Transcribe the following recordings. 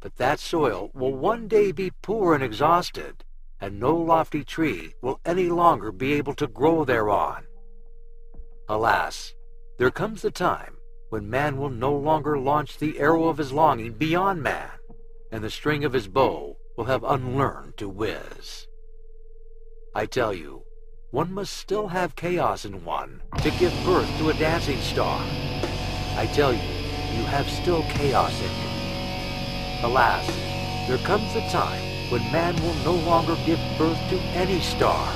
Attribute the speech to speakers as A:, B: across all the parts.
A: But that soil will one day be poor and exhausted, and no lofty tree will any longer be able to grow thereon. Alas, there comes the time when man will no longer launch the arrow of his longing beyond man, and the string of his bow will have unlearned to whiz. I tell you, one must still have chaos in one to give birth to a dancing star. I tell you, you have still chaos in you. Alas, there comes the time when man will no longer give birth to any star.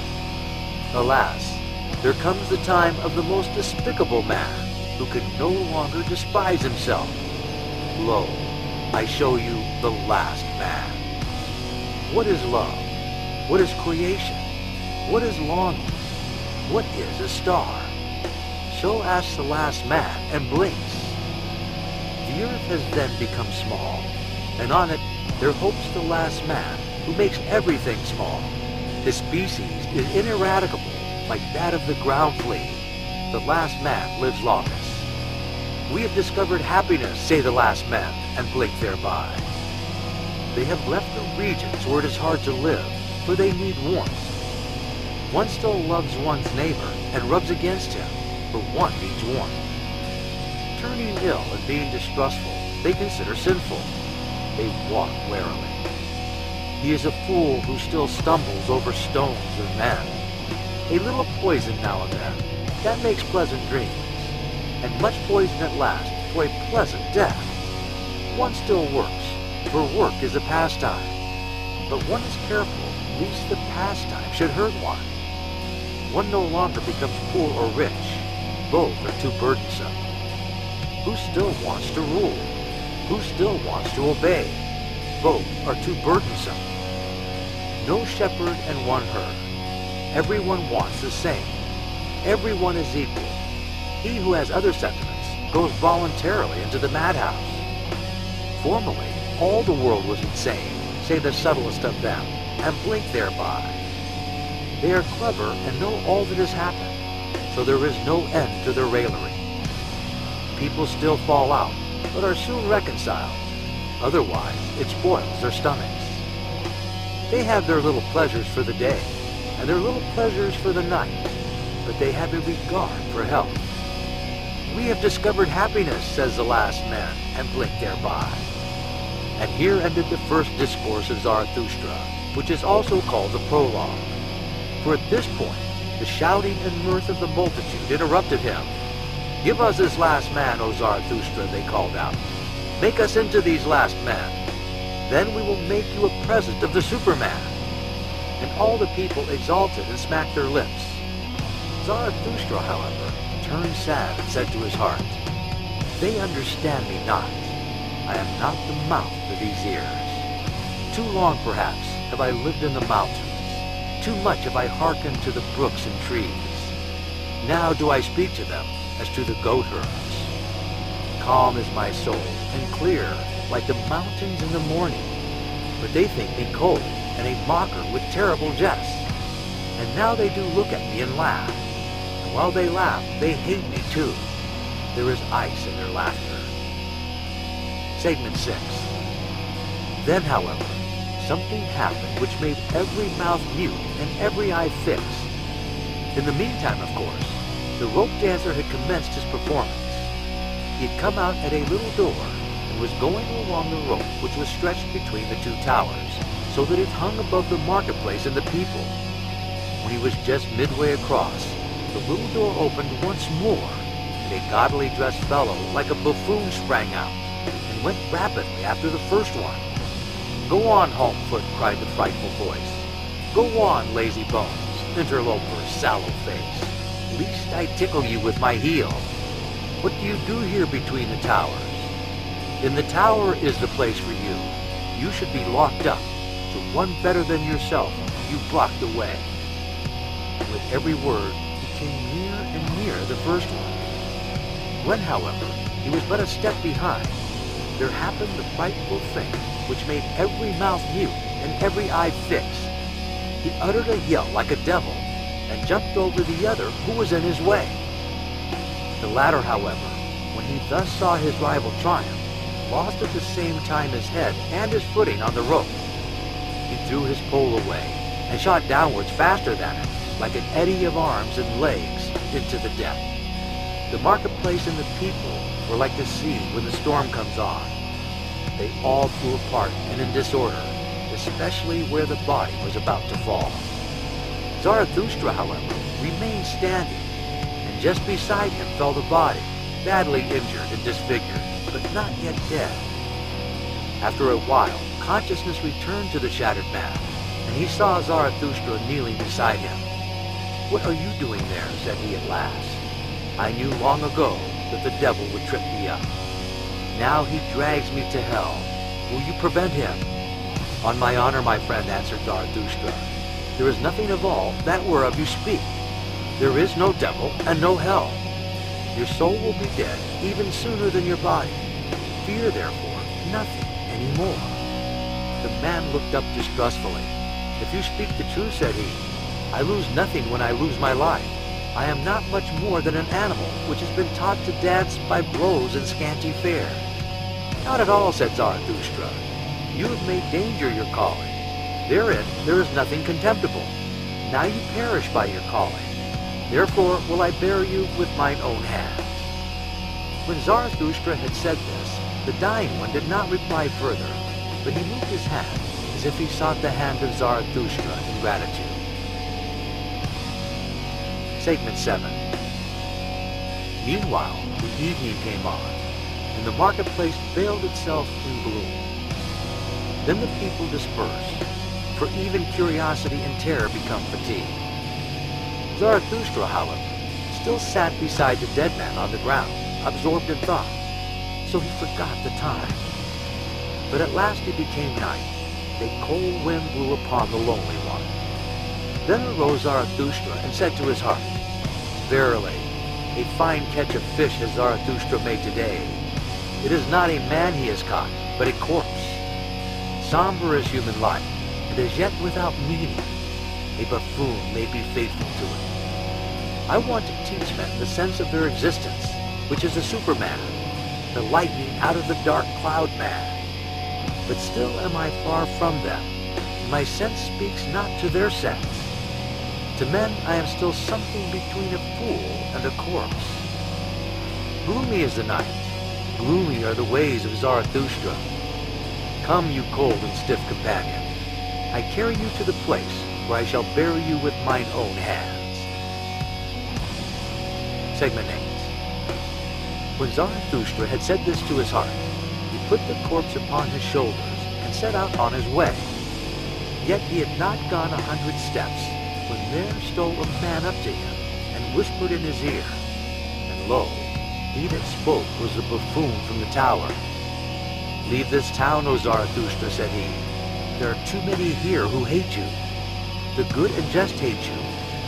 A: Alas, there comes the time of the most despicable man, who can no longer despise himself. Lo, I show you the last man. What is love? What is creation? What is longing? What is a star? So asks the last man and blinks. The earth has then become small, and on it there hopes the last man who makes everything small. His species is ineradicable, like that of the ground flea. The last man lives longest. We have discovered happiness, say the last men, and blink thereby. They have left the regions where it is hard to live, for they need warmth. One still loves one's neighbor and rubs against him, for one needs warmth. Turning ill and being distrustful, they consider sinful. They walk warily. He is a fool who still stumbles over stones and men. A little poison now and then, that makes pleasant dreams, and much poison at last for a pleasant death. One still works, for work is a pastime, but one is careful lest the pastime should hurt one. One no longer becomes poor or rich. Both are too burdensome. Who still wants to rule? Who still wants to obey? Both are too burdensome. No shepherd and one herd. Everyone wants the same. Everyone is equal. He who has other sentiments goes voluntarily into the madhouse. Formerly, all the world was insane, say the subtlest of them, and blink thereby. They are clever and know all that has happened, so there is no end to their raillery. People still fall out, but are soon reconciled. Otherwise, it spoils their stomachs. They have their little pleasures for the day, and their little pleasures for the night, but they have a regard for health. We have discovered happiness, says the last man, and blink thereby. And here ended the first discourse of Zarathustra, which is also called the prologue. For at this point, the shouting and mirth of the multitude interrupted him. "Give us this last man, O Zarathustra," they called out. "Make us into these last men. Then we will make you a present of the Superman." And all the people exalted and smacked their lips. Zarathustra, however, turned sad and said to his heart, "They understand me not. I am not the mouth for these ears. Too long, perhaps, have I lived in the mountains. Too much have I hearkened to the brooks and trees. Now do I speak to them as to the goat herds. Calm is my soul, and clear, like the mountains in the morning. But they think me cold, and a mocker with terrible jests. And now they do look at me and laugh. And while they laugh, they hate me too. There is ice in their laughter." Segment 6. Then, however, something happened which made every mouth mute and every eye fixed. In the meantime, of course, the rope dancer had commenced his performance. He had come out at a little door and was going along the rope which was stretched between the two towers, so that it hung above the marketplace and the people. When he was just midway across, the little door opened once more, and a gaudily dressed fellow like a buffoon sprang out, and went rapidly after the first one. "Go on, Homefoot," cried the frightful voice. "Go on, lazy bones, interloper, sallow face, lest I tickle you with my heel. What do you do here between the towers? In the tower is the place for you. You should be locked up. To one better than yourself, you blocked the way." And with every word, he came nearer and nearer the first one. When, however, he was but a step behind, there happened the frightful thing which made every mouth mute and every eye fixed. He uttered a yell like a devil, and jumped over the other who was in his way. The latter, however, when he thus saw his rival triumph, lost at the same time his head and his footing on the rope. He threw his pole away and shot downwards faster than it, like an eddy of arms and legs, into the depth. The marketplace and the people were like the sea when the storm comes on. They all flew apart and in disorder, especially where the body was about to fall. Zarathustra, however, remained standing, and just beside him fell the body, badly injured and disfigured, but not yet dead. After a while, consciousness returned to the shattered man, and he saw Zarathustra kneeling beside him. "What are you doing there?" said he at last. "I knew long ago that the devil would trip me up. Now he drags me to hell. Will you prevent him?" "On my honor, my friend," answered Zarathustra, "there is nothing of all that whereof you speak. There is no devil and no hell. Your soul will be dead even sooner than your body. Fear, therefore, nothing anymore." The man looked up distrustfully. "If you speak the truth," said he, "I lose nothing when I lose my life. I am not much more than an animal which has been taught to dance by blows and scanty fare." "Not at all," said Zarathustra. "You have made danger your calling. Therein there is nothing contemptible. Now you perish by your calling. Therefore will I bury you with mine own hands." When Zarathustra had said this, the dying one did not reply further, but he moved his hand as if he sought the hand of Zarathustra in gratitude. Segment 7. Meanwhile, the evening came on, and the marketplace veiled itself in gloom. Then the people dispersed, for even curiosity and terror become fatigue. Zarathustra, however, still sat beside the dead man on the ground, absorbed in thought, so he forgot the time. But at last it became night. A cold wind blew upon the lonely one. Then arose Zarathustra and said to his heart, "Verily, a fine catch of fish has Zarathustra made today. It is not a man he has caught, but a corpse. Somber is human life, and as yet without meaning. A buffoon may be faithful to it. I want to teach men the sense of their existence, which is a superman, the lightning out of the dark cloud man. But still am I far from them. My sense speaks not to their sense. To men I am still something between a fool and a corpse. Gloomy is the night, gloomy are the ways of Zarathustra. Come, you cold and stiff companion. I carry you to the place where I shall bury you with mine own hands." Segment 8. When Zarathustra had said this to his heart, he put the corpse upon his shoulders and set out on his way. Yet he had not gone 100 steps when there stole a man up to him and whispered in his ear. And lo, he that spoke was the buffoon from the tower. "Leave this town, O Zarathustra," said he. "There are too many here who hate you. The good and just hate you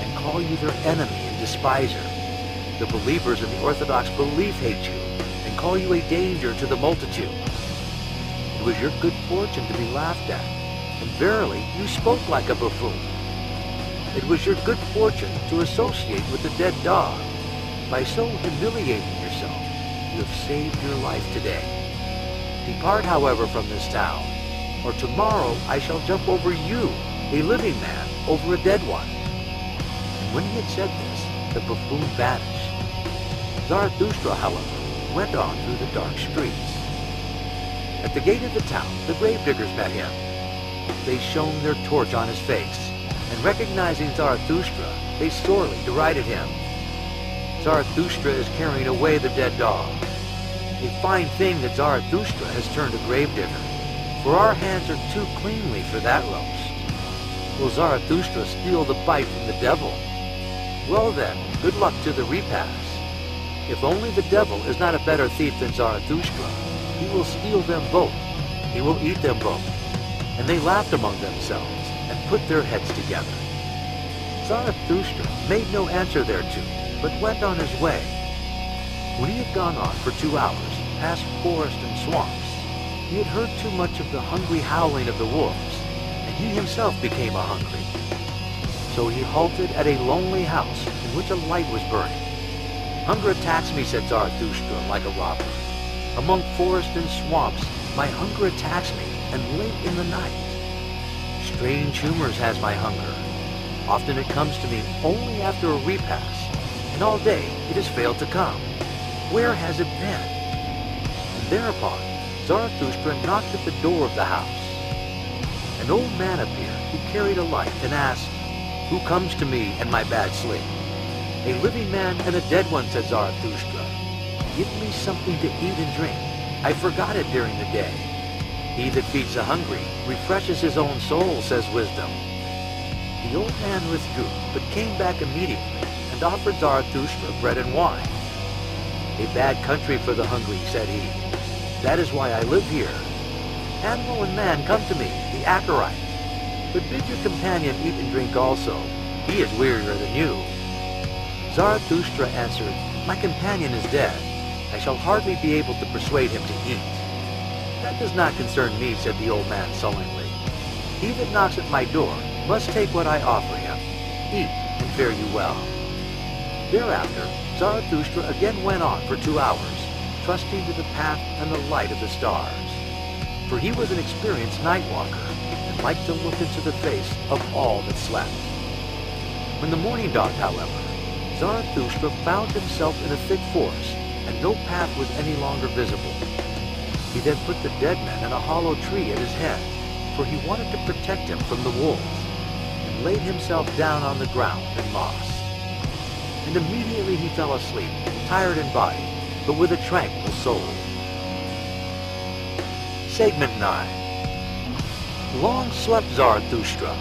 A: and call you their enemy and despiser. The believers in the orthodox belief hate you and call you a danger to the multitude. It was your good fortune to be laughed at, and verily you spoke like a buffoon. It was your good fortune to associate with the dead dog. By so humiliating yourself, you have saved your life today. Depart, however, from this town, or tomorrow I shall jump over you, a living man, over a dead one." And when he had said this, the buffoon vanished. Zarathustra, however, went on through the dark streets. At the gate of the town, the gravediggers met him. They shone their torch on his face, and recognizing Zarathustra, they sorely derided him. "Zarathustra is carrying away the dead dog. A fine thing that Zarathustra has turned a gravedigger, for our hands are too cleanly for that roast. Will Zarathustra steal the bite from the devil? Well then, good luck to the repast. If only the devil is not a better thief than Zarathustra, he will steal them both. He will eat them both." And they laughed among themselves and put their heads together. Zarathustra made no answer thereto, but went on his way. When he had gone on for 2 hours, past forest and swamps, he had heard too much of the hungry howling of the wolves, and he himself became hungry. So he halted at a lonely house in which a light was burning. "Hunger attacks me," said Zarathustra, "like a robber. Among forests and swamps, my hunger attacks me, and late in the night. Strange humors has my hunger. Often it comes to me only after a repast, and all day it has failed to come. Where has it been? And thereupon, Zarathustra knocked at the door of the house. An old man appeared who carried a light and asked, "Who comes to me in my bad sleep?" "A living man and a dead one," said Zarathustra. "Give me something to eat and drink. I forgot it during the day." "He that feeds the hungry refreshes his own soul," says wisdom. The old man withdrew, but came back immediately and offered Zarathustra bread and wine. "A bad country for the hungry," said he. "That is why I live here. Animal and man, come to me, the Acherite. But bid your companion eat and drink also. He is wearier than you." Zarathustra answered, "My companion is dead. I shall hardly be able to persuade him to eat." "That does not concern me," said the old man sullenly. "He that knocks at my door must take what I offer him. Eat and fare you well." Thereafter, Zarathustra again went on for 2 hours, trusting to the path and the light of the stars. For he was an experienced night walker, and liked to look into the face of all that slept. When the morning dawned, however, Zarathustra found himself in a thick forest, and no path was any longer visible. He then put the dead man in a hollow tree at his head, for he wanted to protect him from the wolves, and laid himself down on the ground in moss. And immediately he fell asleep, tired in body, but with a tranquil soul. Segment 9. Long slept Zarathustra,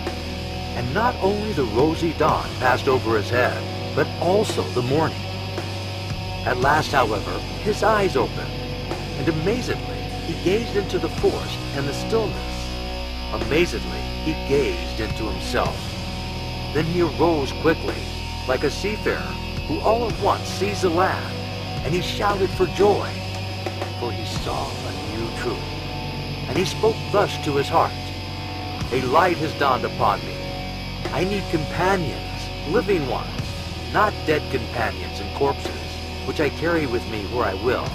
A: and not only the rosy dawn passed over his head, but also the morning. At last, however, his eyes opened, and amazedly he gazed into the forest and the stillness. Amazedly he gazed into himself. Then he arose quickly, like a seafarer who all at once sees the land, and he shouted for joy, for he saw a new truth. And he spoke thus to his heart, "A light has dawned upon me. I need companions, living ones, not dead companions and corpses, which I carry with me where I will.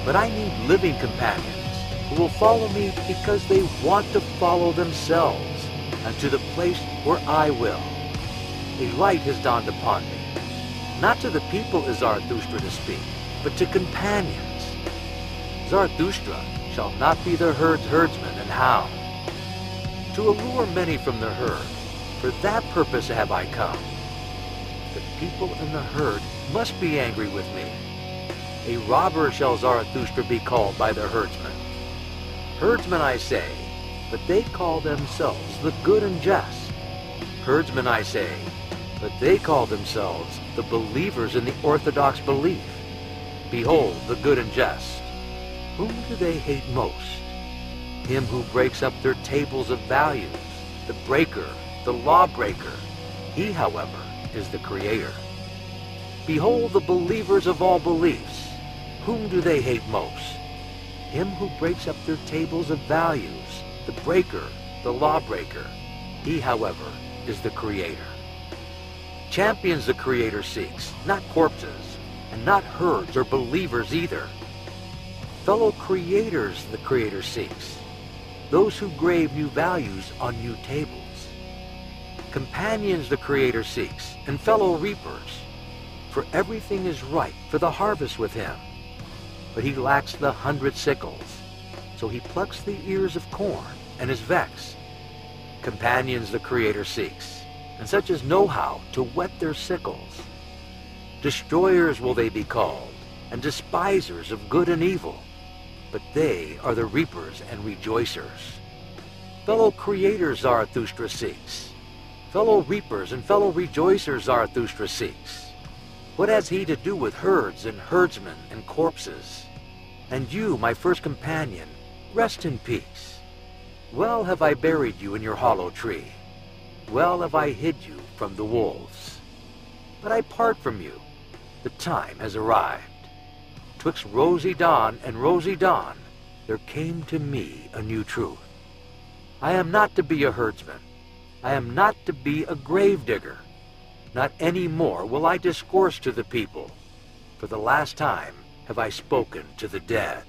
A: But I need living companions who will follow me because they want to follow themselves, and to the place where I will. A light has dawned upon me. Not to the people is Zarathustra to speak, but to companions. Zarathustra shall not be the herd's herdsman and hound. To allure many from the herd, for that purpose have I come. The people in the herd must be angry with me. A robber shall Zarathustra be called by the herdsmen. Herdsmen I say, but they call themselves the good and just. Herdsmen I say, but they call themselves the believers in the orthodox belief. Behold the good and just. Whom do they hate most? Him who breaks up their tables of values, the breaker, the lawbreaker. He, however, is the creator. Behold the believers of all beliefs. Whom do they hate most? Him who breaks up their tables of values, the breaker, the lawbreaker. He, however, is the creator. Champions the creator seeks, not corpses, and not herds or believers either. Fellow creators the creator seeks, those who grave new values on new tables. Companions the creator seeks, and fellow reapers, for everything is ripe for the harvest with him. But he lacks the 100 sickles, so he plucks the ears of corn and is vexed. Companions the creator seeks, and such as know how to whet their sickles. Destroyers will they be called, and despisers of good and evil, but they are the reapers and rejoicers. Fellow creators Zarathustra seeks, fellow reapers and fellow rejoicers Zarathustra seeks. What has he to do with herds and herdsmen and corpses? And you, my first companion, rest in peace. Well have I buried you in your hollow tree. Well have I hid you from the wolves. But I part from you. The time has arrived. Twixt rosy dawn and rosy dawn, there came to me a new truth. I am not to be a herdsman. I am not to be a grave digger. Not any more will I discourse to the people. For the last time have I spoken to the dead.